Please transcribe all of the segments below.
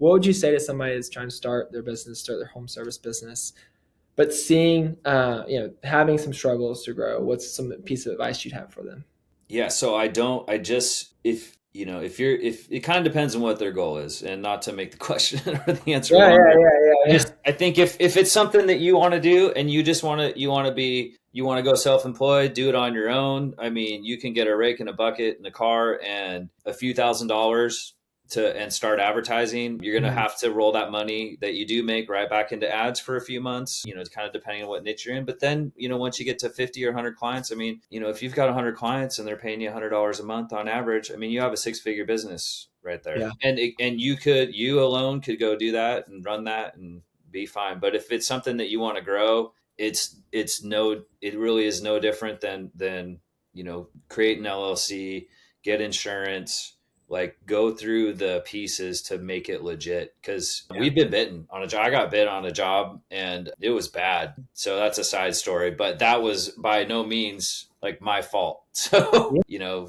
what would you say to somebody that's trying to start their business, start their home service business, but seeing, having some struggles to grow? What's some piece of advice you'd have for them? Yeah, so I just, if it kind of depends on what their goal is, and not to make the question or the answer Yeah, yeah, longer. yeah, yeah, I think if it's something that you want to do and you just you want to go self-employed, do it on your own. I mean, you can get a rake and a bucket and a car and a few $1,000s and start advertising. You're going to yeah. have to roll that money that you do make right back into ads for a few months, it's kind of depending on what niche you're in. But then, once you get to 50 or 100 clients, I mean, if you've got 100 clients and they're paying you $100 a month on average, I mean, you have a six-figure business right there. Yeah. And you alone could go do that and run that and be fine. But if it's something that you want to grow, it really is no different than create an LLC, get insurance, like go through the pieces to make it legit. Because Yeah. we've been bitten on a job. I got bit on a job and it was bad. So that's a side story. But that was by no means like my fault. So Yeah.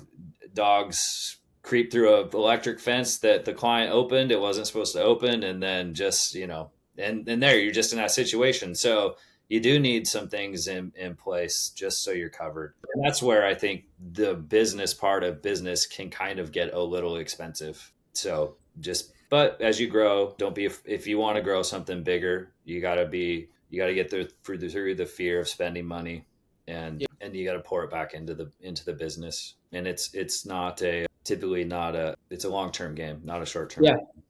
dogs creep through a electric fence that the client opened. It wasn't supposed to open, and then just and there you're just in that situation. So you do need some things in place just so you're covered. And that's where I think the business part of business can kind of get a little expensive. So but as you grow, don't be, if you want to grow something bigger, you got to get through the fear of spending money, and you got to pour it back into the business. And it's not a typically not a it's a long-term game, not a short-term Yeah. game.